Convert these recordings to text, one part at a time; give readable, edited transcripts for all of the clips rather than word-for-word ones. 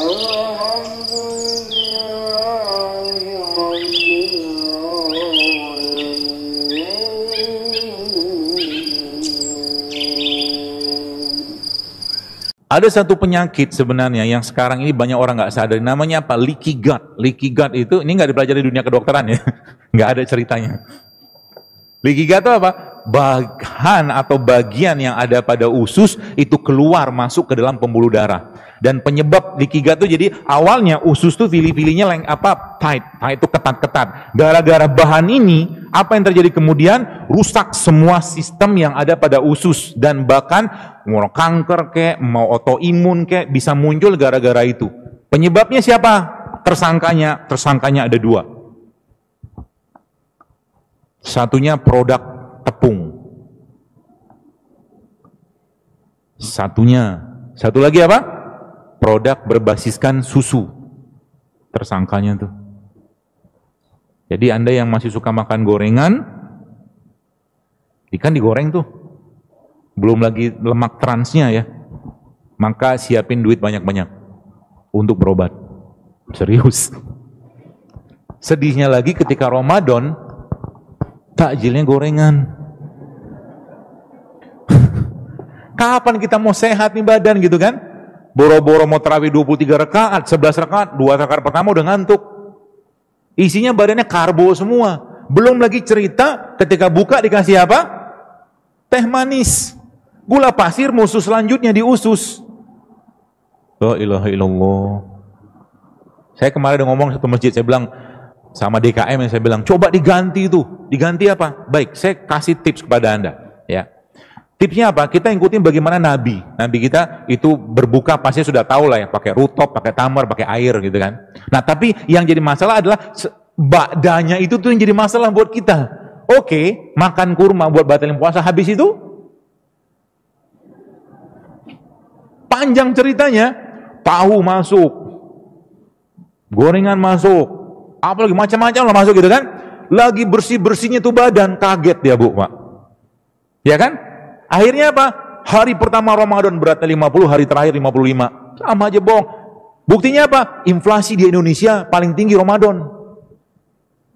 Ada satu penyakit sebenarnya yang sekarang ini banyak orang nggak sadar, namanya apa? Leaky gut. Leaky gut itu, ini nggak dipelajari di dunia kedokteran ya, nggak ada ceritanya. Leaky gut itu apa? Bahan atau bagian yang ada pada usus itu keluar masuk ke dalam pembuluh darah. Dan penyebab leaky gut itu jadi awalnya usus tuh fili-filinya tight itu ketat-ketat. Gara-gara bahan ini, apa yang terjadi kemudian? Rusak semua sistem yang ada pada usus dan bahkan mau kanker kek, mau autoimun kek, bisa muncul gara-gara itu. Penyebabnya siapa? Tersangkanya ada dua. Satunya produk tepung. Satu lagi apa? Produk berbasiskan susu. Tersangkanya tuh. Jadi Anda yang masih suka makan gorengan, ikan digoreng tuh. Belum lagi lemak transnya ya. Maka siapin duit banyak-banyak untuk berobat. Serius. Sedihnya lagi ketika Ramadan, takjilnya gorengan. Kapan kita mau sehat nih badan gitu kan? Boro-boro mau tarawih 23 rakaat, 11 rakaat, 2 rakaat pertama udah ngantuk. Isinya badannya karbo semua. Belum lagi cerita ketika buka dikasih apa? Teh manis. Gula pasir musuh selanjutnya di usus. La ilaha illallah. Saya kemarin udah ngomong satu masjid, saya bilang sama DKM yang saya bilang, coba diganti itu. Diganti apa? Baik, saya kasih tips kepada Anda. Ya. Tipsnya apa? Kita ikutin bagaimana Nabi. Nabi kita itu berbuka pasti sudah tahu lah ya, pakai rutop, pakai tamar, pakai air gitu kan. Nah tapi yang jadi masalah adalah ba'danya itu tuh yang jadi masalah buat kita. Oke, makan kurma buat batalin puasa, habis itu panjang ceritanya, tahu masuk, gorengan masuk, apalagi macam-macam lah masuk gitu kan. Lagi bersih-bersihnya tuh badan, kaget dia Bu, Pak. Ya kan? Akhirnya apa? Hari pertama Ramadan beratnya 50, hari terakhir 55. Sama aja bohong. Buktinya apa? Inflasi di Indonesia paling tinggi Ramadan.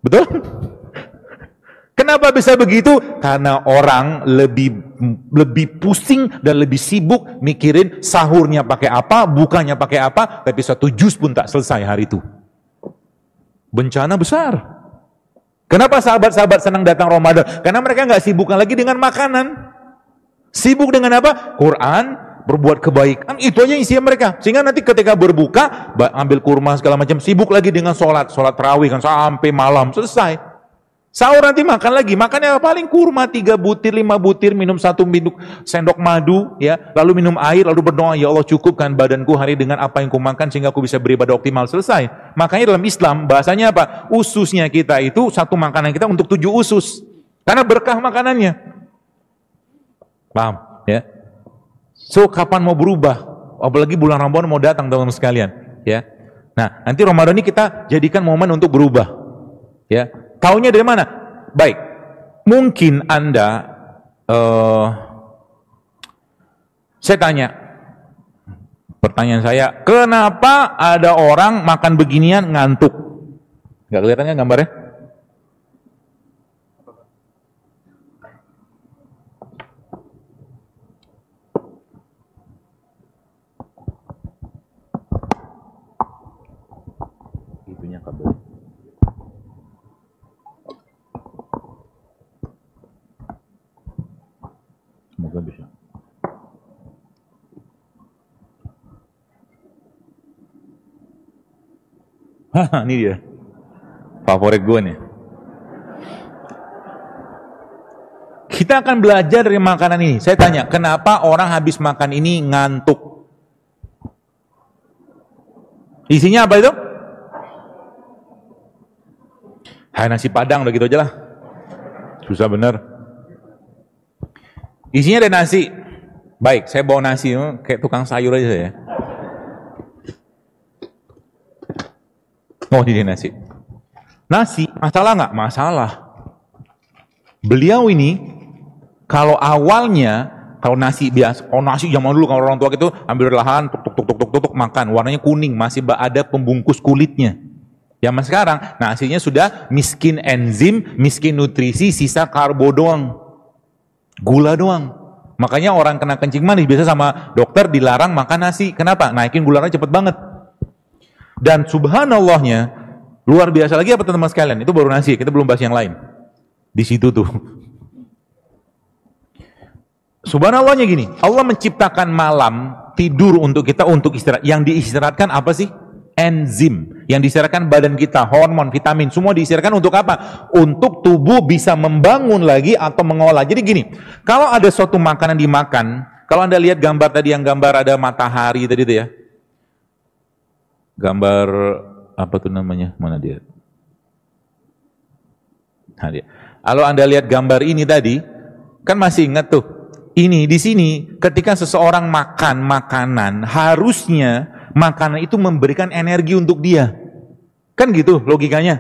Betul? Kenapa bisa begitu? Karena orang lebih pusing dan lebih sibuk mikirin sahurnya pakai apa, bukanya pakai apa, tapi satu jus pun tak selesai hari itu. Bencana besar. Kenapa sahabat-sahabat senang datang Ramadan? Karena mereka nggak sibukkan lagi dengan makanan. Sibuk dengan apa? Quran, berbuat kebaikan, itu aja isinya mereka. Sehingga nanti ketika berbuka, ambil kurma segala macam, sibuk lagi dengan sholat tarawih kan sampai malam, selesai. Sahur nanti makan lagi, makannya paling kurma 3 butir, 5 butir, minum 1 sendok madu, ya, lalu minum air, lalu berdoa, ya Allah cukupkan badanku hari dengan apa yang kumakan sehingga aku bisa beribadah optimal, selesai. Makanya dalam Islam bahasanya apa? Ususnya kita itu satu makanan kita untuk 7 usus, karena berkah makanannya. Paham? Ya. So kapan mau berubah? Apalagi bulan Ramadan mau datang teman-teman sekalian, ya. Nah, nanti Ramadan ini kita jadikan momen untuk berubah. Ya. Taunya dari mana? Baik. Mungkin Anda saya tanya. Pertanyaan saya, kenapa ada orang makan beginian ngantuk? Enggak kelihatan kan gambarnya? Kabel. Semoga bisa. Haha, ini dia. Favorit gue nih. Kita akan belajar dari makanan ini. Saya tanya, kenapa orang habis makan ini ngantuk? Isinya apa itu? Hai, nasi padang udah gitu aja lah. Susah bener. Isinya ada nasi. Baik, saya bawa nasi kayak tukang sayur aja ya. Oh, ini nasi. Nasi, masalah nggak? Masalah. Beliau ini kalau awalnya kalau nasi biasa, nasi zaman dulu kalau orang tua gitu ambil lahan, tuk tuk, makan, warnanya kuning, masih ada pembungkus kulitnya. Zaman sekarang, nasinya sudah miskin enzim, miskin nutrisi, sisa karbo doang, gula doang. Makanya orang kena kencing manis biasa sama dokter dilarang makan nasi. Kenapa? Naikin gulanya cepet banget. Dan subhanallahnya, luar biasa lagi apa teman-teman sekalian? Itu baru nasi, kita belum bahas yang lain. Di situ tuh. Subhanallahnya gini, Allah menciptakan malam tidur untuk kita untuk istirahat. Yang diistirahatkan apa sih? Enzim. Yang diistirahatkan badan kita, hormon, vitamin, semua diistirahatkan untuk apa? Untuk tubuh bisa membangun lagi atau mengolah. Jadi gini, kalau ada suatu makanan dimakan, kalau Anda lihat gambar tadi yang gambar ada matahari tadi itu ya. Gambar apa tuh namanya? Mana dia? Nah, dia. Kalau Anda lihat gambar ini tadi, kan masih ingat tuh. Ini di sini ketika seseorang makan makanan, harusnya makanan itu memberikan energi untuk dia. Kan gitu logikanya.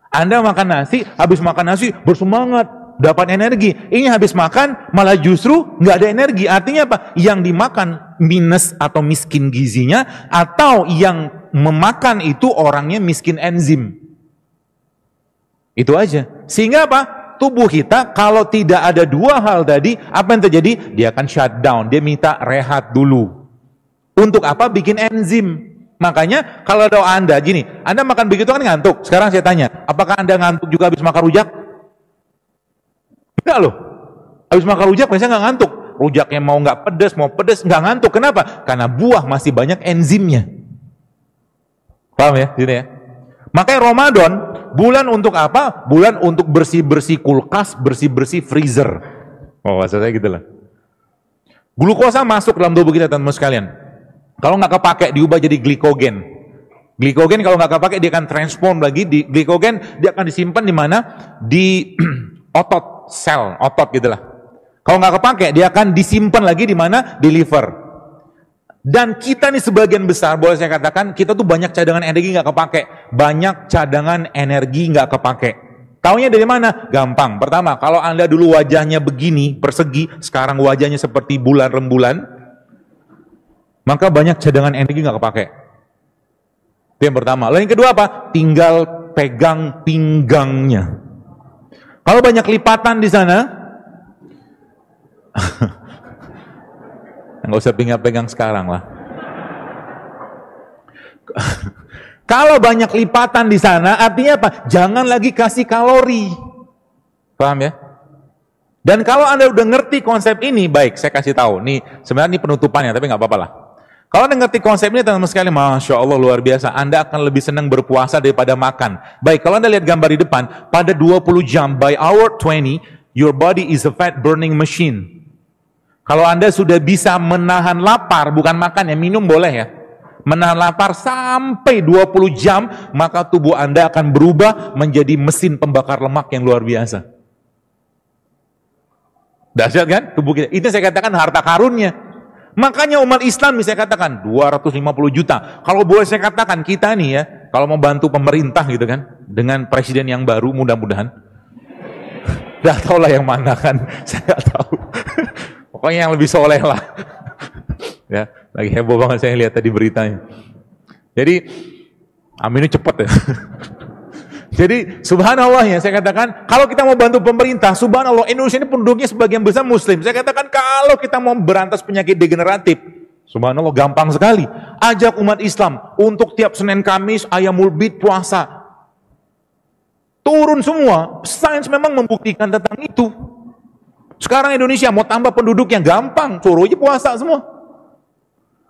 Anda makan nasi, habis makan nasi bersemangat, dapat energi. Ini habis makan malah justru nggak ada energi. Artinya apa? Yang dimakan minus atau miskin gizinya, atau yang memakan itu orangnya miskin enzim. Itu aja. Sehingga apa? Tubuh kita kalau tidak ada dua hal tadi, apa yang terjadi? Dia akan shutdown, dia minta rehat dulu. Untuk apa? Bikin enzim. Makanya kalau ada Anda gini, Anda makan begitu kan ngantuk. Sekarang saya tanya, apakah Anda ngantuk juga habis makan rujak? Enggak loh. Habis makan rujak biasanya nggak ngantuk. Rujaknya mau nggak pedas, mau pedas nggak ngantuk. Kenapa? Karena buah masih banyak enzimnya. Paham ya? Gini ya. Makanya Ramadan, bulan untuk apa? Bulan untuk bersih-bersih kulkas, bersih-bersih freezer. Oh, maksudnya gitu lah. Glukosa masuk dalam tubuh kita, teman-teman sekalian. Kalau nggak kepake, diubah jadi glikogen. Glikogen kalau nggak kepake, dia akan transform lagi. Di glikogen, dia akan disimpan di mana? Di otot, sel, otot gitu lah. Kalau nggak kepake, dia akan disimpan lagi di mana? Di liver. Dan kita nih sebagian besar, boleh saya katakan, kita tuh banyak cadangan energi nggak kepake. Banyak cadangan energi nggak kepake. Taunya dari mana? Gampang. Pertama, kalau Anda dulu wajahnya begini, persegi, sekarang wajahnya seperti bulan rembulan, maka banyak cadangan energi nggak kepake. Itu yang pertama. Lalu yang kedua apa? Tinggal pegang pinggangnya. Kalau banyak lipatan di sana, nggak usah pegang sekarang lah. Kalau banyak lipatan di sana, artinya apa? Jangan lagi kasih kalori. Paham ya? Dan kalau Anda udah ngerti konsep ini, baik, saya kasih tahu. Nih, sebenarnya ini penutupannya, tapi nggak apa-apa lah. Kalau Anda ngerti konsep ini, teman-teman sekalian, Masya Allah, luar biasa. Anda akan lebih senang berpuasa daripada makan. Baik, kalau Anda lihat gambar di depan, pada 20 jam, by hour 20, your body is a fat burning machine. Kalau Anda sudah bisa menahan lapar, bukan makan ya, minum boleh ya. Menahan lapar sampai 20 jam, maka tubuh Anda akan berubah menjadi mesin pembakar lemak yang luar biasa. Dahsyat kan tubuh kita? Itu saya katakan harta karunnya. Makanya umat Islam saya katakan 250 juta. Kalau boleh saya katakan kita nih ya, kalau mau bantu pemerintah gitu kan, dengan presiden yang baru mudah-mudahan. Dah tau lah yang mana kan, saya nggak tahu. Pokoknya yang lebih soleh lah. Ya, lagi heboh banget saya lihat tadi beritanya. Jadi, aminnya cepet ya. Jadi, subhanallah ya, saya katakan, kalau kita mau bantu pemerintah, subhanallah, Indonesia ini penduduknya sebagian besar muslim. Saya katakan, kalau kita mau berantas penyakit degeneratif, subhanallah, gampang sekali. Ajak umat Islam, untuk tiap Senin Kamis, Ayamul Bid, puasa. Turun semua, sains memang membuktikan tentang itu. Sekarang Indonesia mau tambah penduduk yang gampang, suruh aja puasa semua.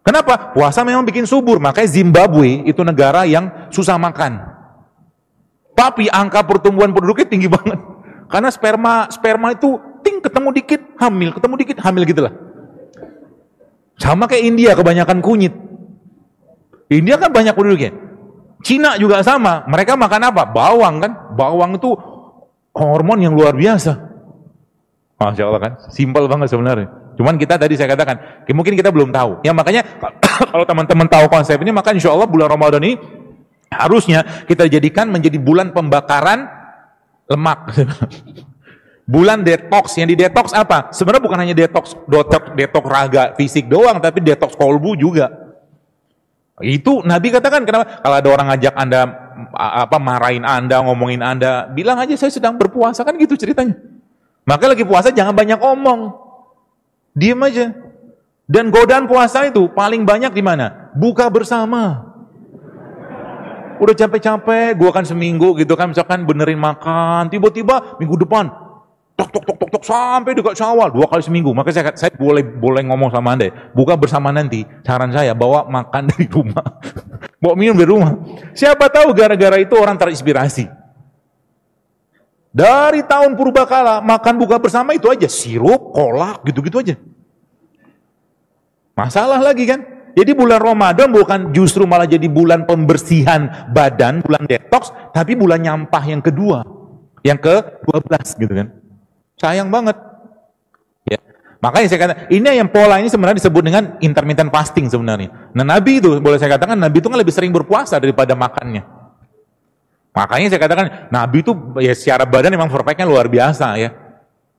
Kenapa? Puasa memang bikin subur, makanya Zimbabwe itu negara yang susah makan. Tapi angka pertumbuhan penduduknya tinggi banget. Karena sperma itu ketemu dikit, hamil gitulah. Sama kayak India, kebanyakan kunyit. India kan banyak penduduknya. Cina juga sama, mereka makan apa? Bawang kan? Bawang itu hormon yang luar biasa. Masya Allah kan, simpel banget sebenarnya. Cuman kita tadi saya katakan, mungkin kita belum tahu. Ya makanya kalau teman-teman tahu konsep ini, maka insya Allah bulan Ramadan ini harusnya kita jadikan menjadi bulan pembakaran lemak. Bulan detox, yang di detox apa? Sebenarnya bukan hanya detox raga fisik doang, tapi detox kolbu juga. Itu Nabi katakan, kenapa? Kalau ada orang ngajak Anda marahin Anda, ngomongin Anda, bilang aja saya sedang berpuasa, kan gitu ceritanya. Maka lagi puasa jangan banyak omong. Diam aja. Dan godaan puasa itu paling banyak di mana? Buka bersama. Udah capek-capek, gua kan seminggu gitu kan, misalkan benerin makan, tiba-tiba minggu depan tok sampai dekat Syawal 2 kali seminggu. Maka saya boleh ngomong sama Anda, buka bersama nanti. Saran saya bawa makan dari rumah, bawa minum dari rumah. Siapa tahu gara-gara itu orang terinspirasi. Dari tahun purbakala makan buka bersama itu aja, sirup, kolak, gitu-gitu aja. Masalah lagi kan? Jadi bulan Ramadan bukan justru malah jadi bulan pembersihan badan, bulan detox, tapi bulan nyampah yang kedua, yang ke-12 gitu kan. Sayang banget. Ya. Makanya saya katakan, ini yang pola ini sebenarnya disebut dengan intermittent fasting sebenarnya. Nah Nabi itu, boleh saya katakan, Nabi itu kan lebih sering berpuasa daripada makannya. Makanya saya katakan, Nabi itu ya secara badan memang perfectnya luar biasa ya.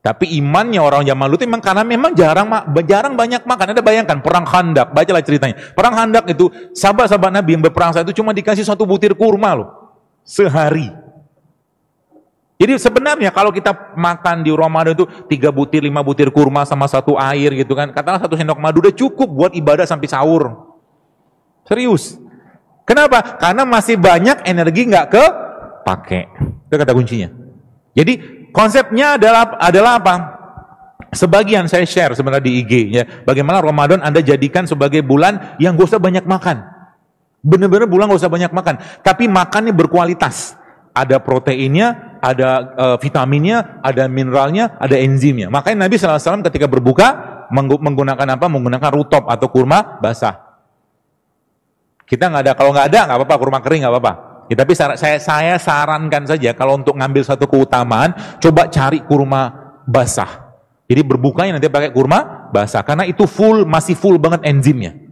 Tapi imannya orang zaman dulu itu memang karena memang jarang banyak makan. Anda bayangkan, perang Khandak, bacalah ceritanya. Perang Khandak itu, sahabat-sahabat Nabi yang berperang saat itu cuma dikasih 1 butir kurma loh, sehari. Jadi sebenarnya kalau kita makan di Ramadan itu 3 butir, 5 butir kurma sama 1 air gitu kan, katakanlah 1 sendok madu udah cukup buat ibadah sampai sahur. Serius. Kenapa? Karena masih banyak energi nggak kepake. Itu kata kuncinya. Jadi konsepnya adalah apa? Sebagian saya share sebenarnya di IG ya. Bagaimana Ramadan Anda jadikan sebagai bulan yang gak usah banyak makan. Benar-benar bulan gak usah banyak makan, tapi makannya berkualitas. Ada proteinnya, ada vitaminnya, ada mineralnya, ada enzimnya. Makanya Nabi SAW ketika berbuka menggunakan apa? Menggunakan rutop atau kurma basah. Kita nggak ada, kalau nggak ada nggak apa-apa, kurma kering nggak apa-apa. Ya, tapi saya sarankan saja kalau untuk ngambil satu keutamaan, coba cari kurma basah. Jadi berbukanya nanti pakai kurma basah, karena itu masih full banget enzimnya.